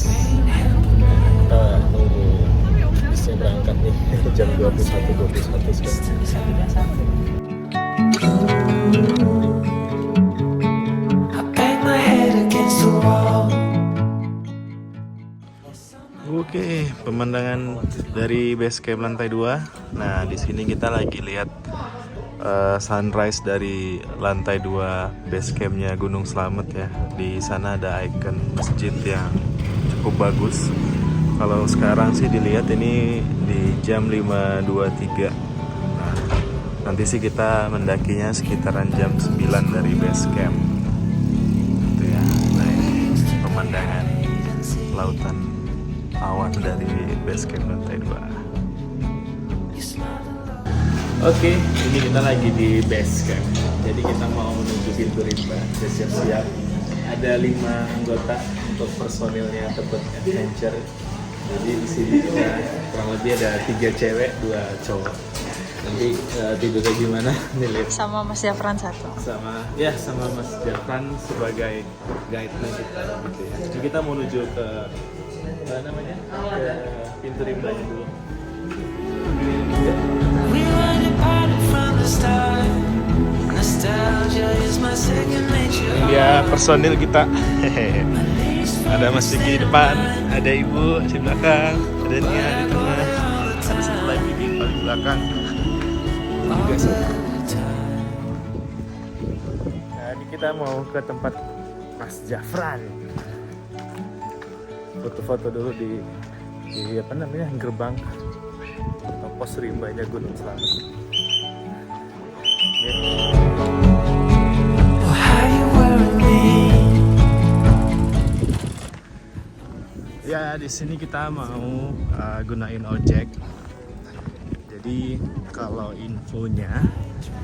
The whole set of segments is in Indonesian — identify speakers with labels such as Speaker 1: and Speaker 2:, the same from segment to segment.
Speaker 1: bis. Kita nunggu bisnya berangkat nih jam 21.21 sekarang. Oke, pemandangan dari base camp lantai 2. Nah, di sini kita lagi lihat sunrise dari lantai 2 base campnya Gunung Slamet ya. Di sana ada ikon masjid yang cukup bagus. Kalau sekarang sih dilihat ini di jam 5.23. Nah, nanti sih kita mendakinya sekitaran jam 9 dari base camp. Itu ya, naik pemandangan lautan awan dari base camp lantai 2. Oke, ini kita lagi di base camp. Jadi kita mau menuju pintu rimba. Kita siap-siap. Ada 5 anggota untuk personilnya Tebet Adventure. Jadi di sini juga kurang lebih ada 3 cewek, 2 cowok. Nanti tidurnya gimana? Nih lihat.
Speaker 2: Sama Mas Jafran satu.
Speaker 1: Sama Mas Jafran sebagai guide-nya kita gitu ya. Jadi kita mau menuju ke ke pintu rimbanya dulu. Ini dia personil kita. Ada Mas Diki di depan, ada Ibu di belakang, ada Nia di tengah, ada satu lagi di paling belakang. Juga sih. Nah, ini kita mau ke tempat Mas Jafran. Foto-foto dulu di apa namanya gerbang pos rimbanya Gunung Slamet. Ya, di sini kita mau gunain ojek. Jadi kalau infonya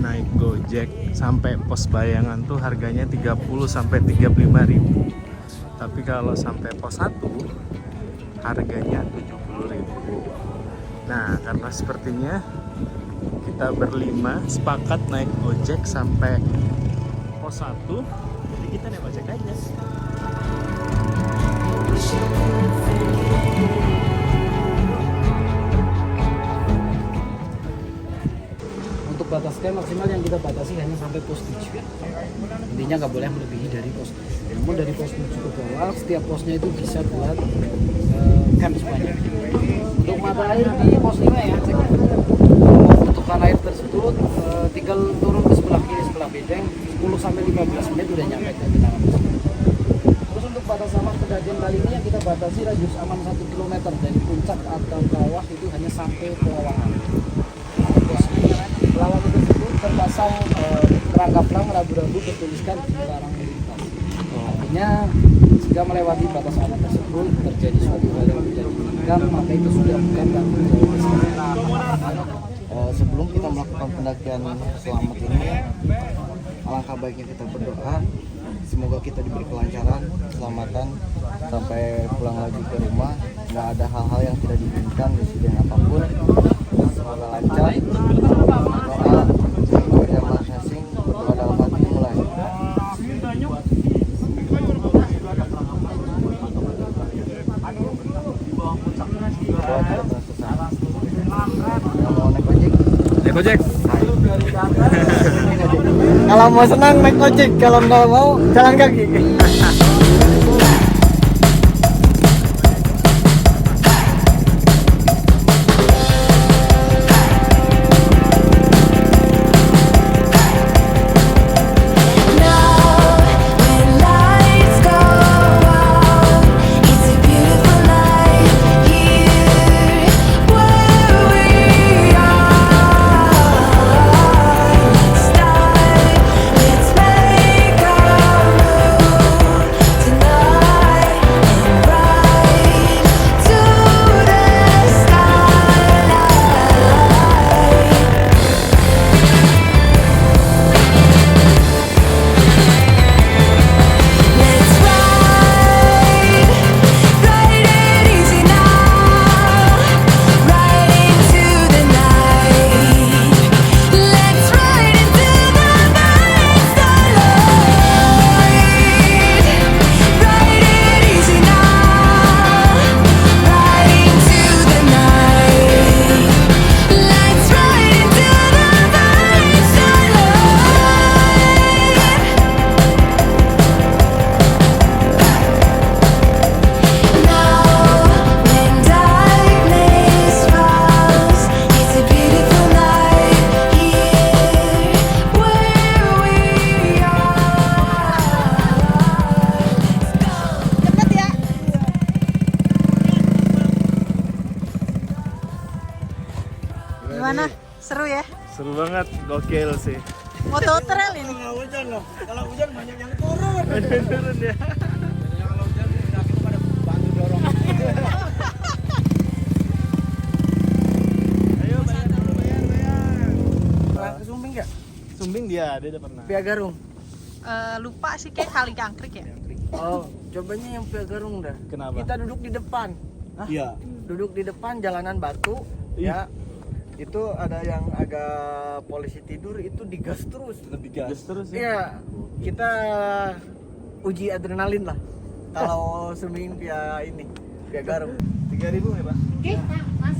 Speaker 1: naik Gojek sampai pos Bayangan tuh harganya 30 sampai 35.000. Tapi kalau sampai pos 1 harganya 70.000. Nah, karena sepertinya kita berlima sepakat naik ojek sampai pos 1, jadi kita naik ojek aja.
Speaker 3: Untuk batas camp maksimal yang kita batasi hanya sampai pos 7. Intinya nggak boleh melebihi dari pos 7. Namun dari pos 7 ke bawah, setiap posnya itu bisa buat camp semuanya. Untuk mata air di pos 5 ya, membutuhkan air tersebut tinggal turun ke sebelah kiri sebelah bedeng 10 sampai 15 menit udah nyampe ke genangan. Terus untuk batas aman pendakian kali ini yang kita batasi radius aman 1 km dari puncak atau kawah itu hanya sampai ke Lawangan. Lawangan tersebut terpasang perangkap lang rambu-rambu bertuliskan dilarang melintas. Artinya jika melewati batas aman tersebut terjadi suatu hal yang tidak diinginkan, maka itu sudah bukan tanggung jawab bersama.
Speaker 4: Sebelum kita melakukan pendakian selamat ini, alangkah baiknya kita berdoa semoga kita diberi kelancaran, keselamatan sampai pulang lagi ke rumah, nggak ada hal-hal yang tidak diinginkan insiden apapun, semoga lancar. Doa bekerja masing-masing, berdoa dalam hati mulai.
Speaker 1: Naik ojek.
Speaker 4: Kalau mau senang naik ojek, kalau nggak mau jalan kaki.
Speaker 1: Seru banget, gokil sih.
Speaker 2: Moto trail ini.
Speaker 4: Nggak hujan loh. Kalau hujan banyak yang turun.
Speaker 1: Turun ya.
Speaker 3: Kalau hujan kaki pada bantu dorong.
Speaker 1: Ayo bayar.
Speaker 4: Pernah ke Sumbing nggak?
Speaker 1: Sumbing dia udah pernah.
Speaker 4: Pia Garung.
Speaker 2: Lupa sih kayak kali Jangkrik ya.
Speaker 4: Oh, cobanya yang Pia Garung dah.
Speaker 1: Kenapa?
Speaker 4: Kita duduk di depan.
Speaker 1: Iya.
Speaker 4: Duduk di depan jalanan batu, ya. Itu ada yang agak polisi tidur itu digas terus.
Speaker 1: Lebih gas terus ya.
Speaker 4: Iya, kita uji adrenalin lah. Kalau Sumbing Pia ini, Pia Garung.
Speaker 1: 3.000 ya, Pak?
Speaker 2: Oke, Mas.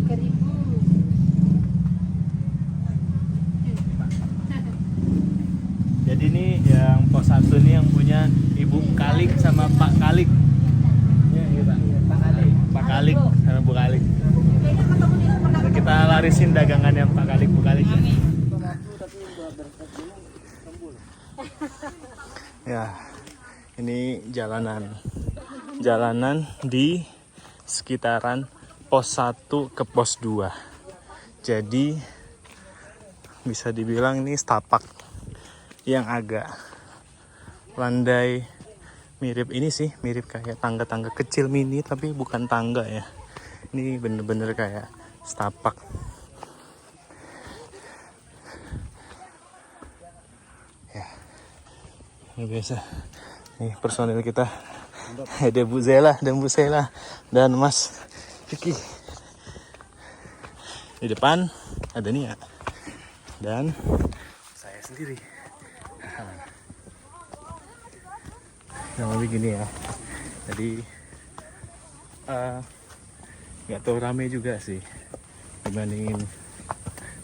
Speaker 2: 3.000.
Speaker 1: Jadi ini yang pos 1 ini yang punya Ibu Kalik sama Pak Kalik. Iya, iya Pak. Pak Kalik sama Bu Kalik. Nah, kita larisin dagangan yang Pak Kalik, Bu Kalik. Ya, ini jalanan di sekitaran pos 1 ke pos 2. Jadi bisa dibilang ini setapak yang agak landai, mirip ini sih, mirip kayak tangga-tangga kecil mini tapi bukan tangga ya. Ini bener-bener kayak setapak. Ya, ini biasa. Nih personil kita, ada Bu Zela dan Bu Sela dan Mas Vicky. Di depan ada Nia dan saya sendiri. Yang lebih gini ya, jadi nggak tahu rame juga sih dibandingin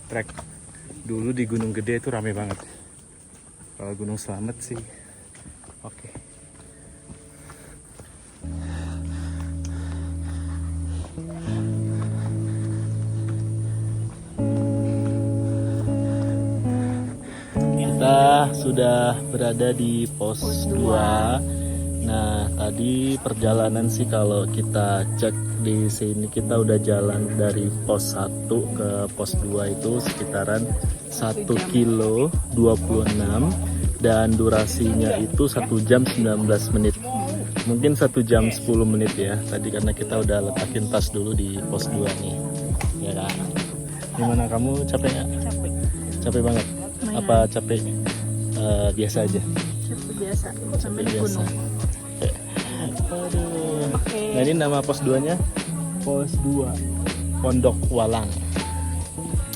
Speaker 1: trek dulu di Gunung Gede itu rame banget. Kalau Gunung Slamet sih oke. Kita sudah berada di pos 2. Nah, tadi perjalanan sih kalau kita cek di sini kita udah jalan dari pos 1 ke pos 2 itu sekitaran 1 kilo 26 dan durasinya itu 1 jam 19 menit. Mungkin 1 jam 10 menit ya. Tadi karena kita udah letakin tas dulu di pos 2 nih. Ya. Gimana kamu capek nggak?
Speaker 2: Capek.
Speaker 1: Capek banget. Apa capek biasa aja?
Speaker 2: Capek biasa. Sampai di
Speaker 1: Biasa.
Speaker 2: gunung.
Speaker 1: Aduh.
Speaker 2: Oke.
Speaker 1: Nah ini nama pos 2-nya pos 2 Pondok Walang.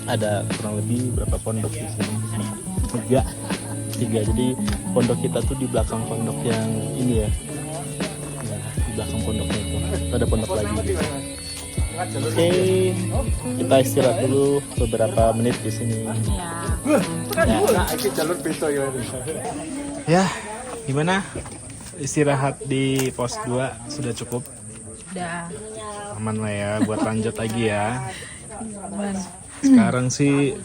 Speaker 1: Ada kurang lebih berapa pondok di sini? Tiga. Jadi pondok kita tuh di belakang pondok yang ini ya. Ya, di belakang pondoknya itu. Ada pondok lagi. Oke, kita istirahat dulu beberapa menit di sini. Ya, gimana? Istirahat di pos 2 sudah cukup?
Speaker 2: Udah.
Speaker 1: Aman lah ya, buat lanjut lagi ya.
Speaker 2: Aman.
Speaker 1: Sekarang sih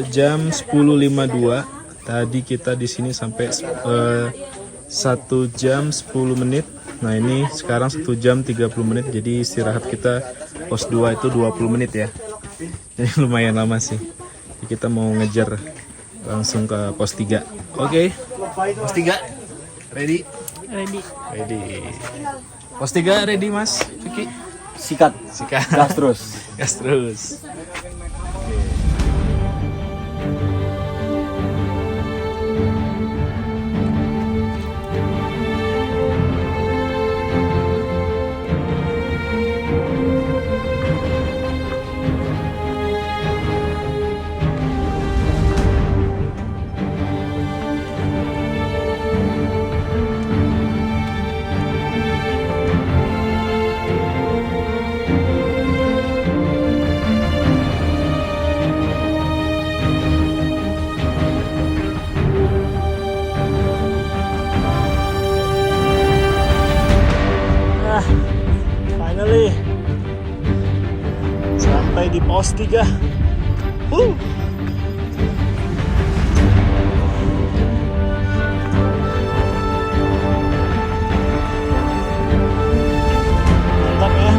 Speaker 1: jam 10.52. Tadi kita di sini sampai 1 jam 10 menit. Nah ini sekarang 1 jam 30 menit. Jadi istirahat kita pos 2 itu 20 menit ya. Jadi lumayan lama sih. Jadi kita mau ngejar langsung ke pos 3. Oke. Pos 3 ready?
Speaker 2: Ready.
Speaker 1: Ready. Pos 3 ready Mas Vicky?
Speaker 4: Sikat,
Speaker 1: Sikat.
Speaker 4: gas terus.
Speaker 1: Gas terus. Finally sampai di pos 3. Mantap ya.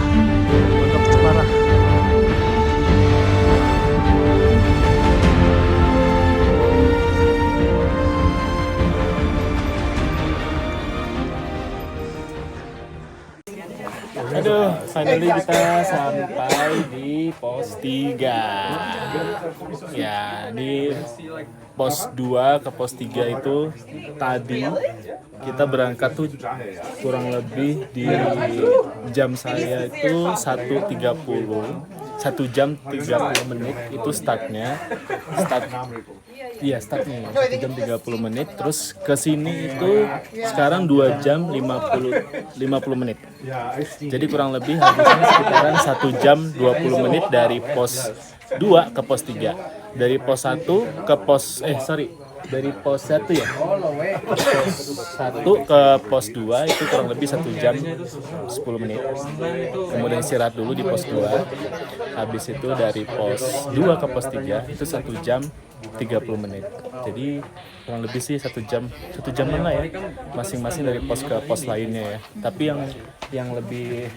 Speaker 1: Mantap cemara. Aduh, finally kita sampai di pos 3. Ya, di pos 2 ke pos 3 itu tadi kita berangkat tuh kurang lebih di jam saya itu 1.30. 1 jam 30 menit itu startnya. Startnya 1 jam 30 menit. Terus ke sini itu sekarang 2 jam 50 menit. Jadi kurang lebih habisnya sekitaran 1 jam 20 menit dari pos 2 ke pos 3. Dari pos 1 ke pos dari pos 1 ya. Pos 1 ke pos 2 itu kurang lebih 1 jam 10 menit. Kemudian istirahat dulu di pos 2. Habis itu dari pos 2 ke pos 3 itu 1 jam 30 menit. Jadi kurang lebih sih 1 jaman lah ya, masing-masing dari pos ke pos lainnya ya. Tapi yang lebih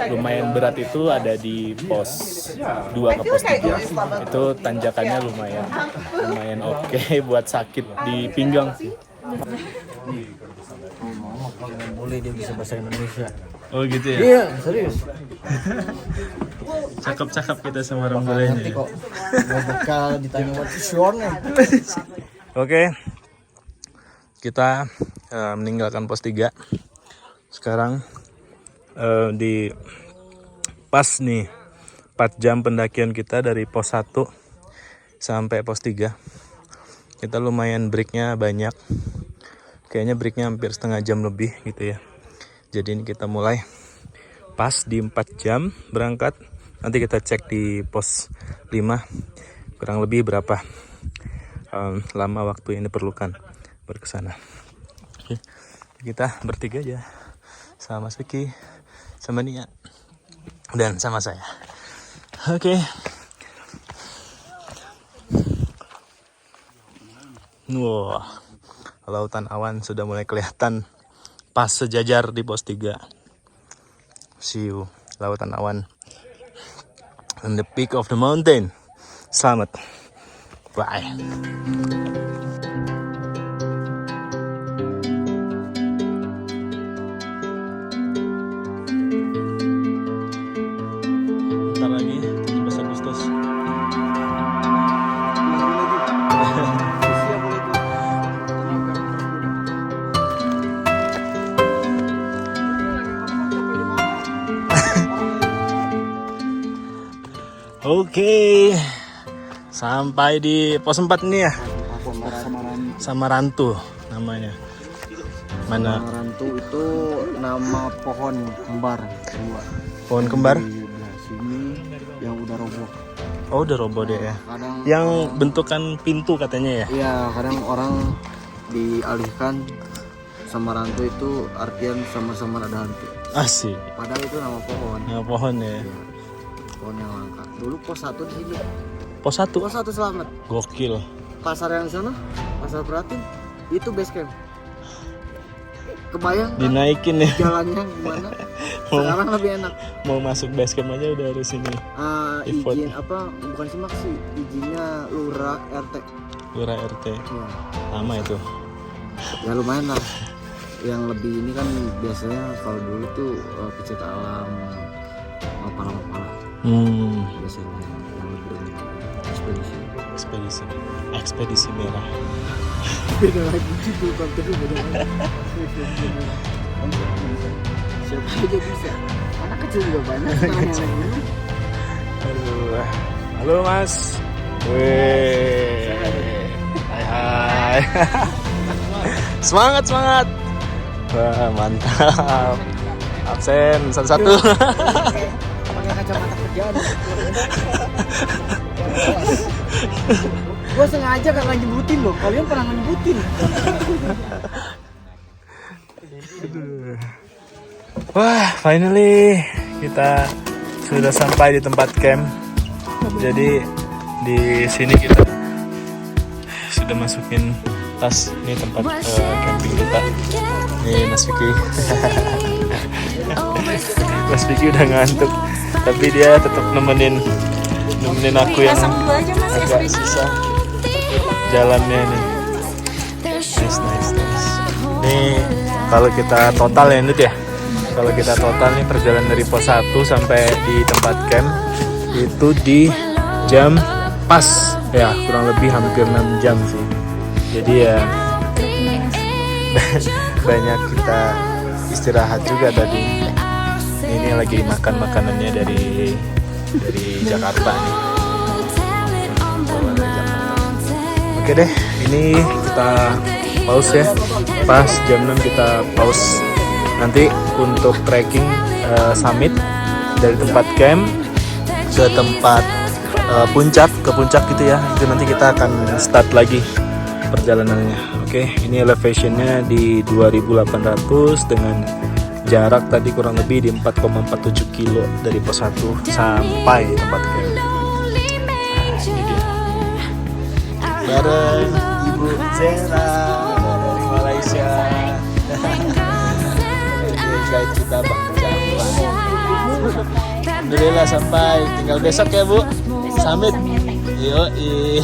Speaker 1: lumayan berat itu ada di pos 2 ke pos 3. Itu tanjakannya lumayan oke buat sakit di pinggang sih.
Speaker 4: Boleh dia bisa bahasa Indonesia.
Speaker 1: Oh gitu ya?
Speaker 4: Iya, serius.
Speaker 1: Cakep-cakep kita sama orang bolehnya.
Speaker 4: Nanti kok mau bekal ditanya what's your name.
Speaker 1: Oke, kita meninggalkan pos 3. Sekarang di pas nih 4 jam pendakian kita dari pos 1 sampai pos 3. Kita lumayan breaknya banyak. Kayaknya breaknya hampir setengah jam lebih gitu ya. Jadi ini kita mulai pas di 4 jam berangkat. Nanti kita cek di pos 5 kurang lebih berapa lama waktu yang diperlukan berkesana. Oke, kita bertiga aja sama Mas Vicky, sama Nia, dan sama saya. Oke. Wah, lautan awan sudah mulai kelihatan pas sejajar di pos 3. See you, lautan awan on the peak of the mountain. Selamat. Bye. Bentar lagi 17 Agustus. Oke, sampai di pos 4 nih ya. Samarantu namanya. Mana?
Speaker 4: Samarantu itu nama pohon kembar dua.
Speaker 1: Pohon kembar?
Speaker 4: Di sini yang udah roboh.
Speaker 1: Oh, udah roboh deh ya.
Speaker 4: Kadang
Speaker 1: Yang bentukan pintu katanya ya.
Speaker 4: iya, kadang orang dialihkan Samarantu itu artian samar-samar ada hantu.
Speaker 1: Asik.
Speaker 4: Padahal itu nama pohon.
Speaker 1: Nama pohon ya.
Speaker 4: Iya, pohon yang langka. Dulu pos 1 di sini.
Speaker 1: Pos 1.
Speaker 4: Pos 1 selamat.
Speaker 1: Gokil.
Speaker 4: Pasar yang di sana, pasar Pratin, itu base camp. Kebayang kan
Speaker 1: Dinaikin ya.
Speaker 4: jalannya gimana? Sekarang lebih enak.
Speaker 1: Mau masuk base camp aja udah harus ini. Effort.
Speaker 4: Izin apa? Bukan simak sih, izinnya lurah RT.
Speaker 1: Lurah RT.
Speaker 4: Ya.
Speaker 1: Lama itu.
Speaker 4: Ya lumayan lah. Yang lebih ini kan biasanya kalau dulu tuh pecinta alam, mapala-mapala biasanya yang lebih ekspedisi. Ekspedisi merah. Beda lagi judul kontennya beda lagi. Siapa aja bisa. Anak kecil juga banyak.
Speaker 1: Aduh. Halo Mas. Weh. Hai. Semangat. Wah, mantap. Absen satu-satu.
Speaker 4: Pakai kacamata kerjaan. Gue sengaja gak nyebutin loh. Kalian pernah nyebutin.
Speaker 1: Wah, finally kita sudah sampai di tempat camp. Jadi di sini kita sudah masukin tas. Ini tempat camping kita. Nih Mas Vicky. Mas Vicky udah ngantuk, tapi dia tetap nemenin aku yang agak susah jalannya nih. Nice. Nih kalau kita total ya Nut ya. Kalau kita total nih perjalanan dari pos 1 sampai di tempat camp itu di jam pas ya, kurang lebih hampir 6 jam sih. Jadi ya banyak kita istirahat juga tadi. Ini lagi makan makanannya dari Jakarta nih. Oke deh, ini kita pause ya. Pas jam 6 kita pause. Nanti untuk trekking summit dari tempat camp ke tempat ke puncak gitu ya. Itu nanti kita akan start lagi perjalanannya. Oke, ini elevationnya di 2800 dengan jarak tadi kurang lebih di 4,47 kilo dari pos 1 sampai tempat camp. Nah, ini dia. Bareng Ibu Zera dari Malaysia. Guide kita Bang Jawa. Alhamdulillah sampai, tinggal besok ya Bu, summit. Yoi.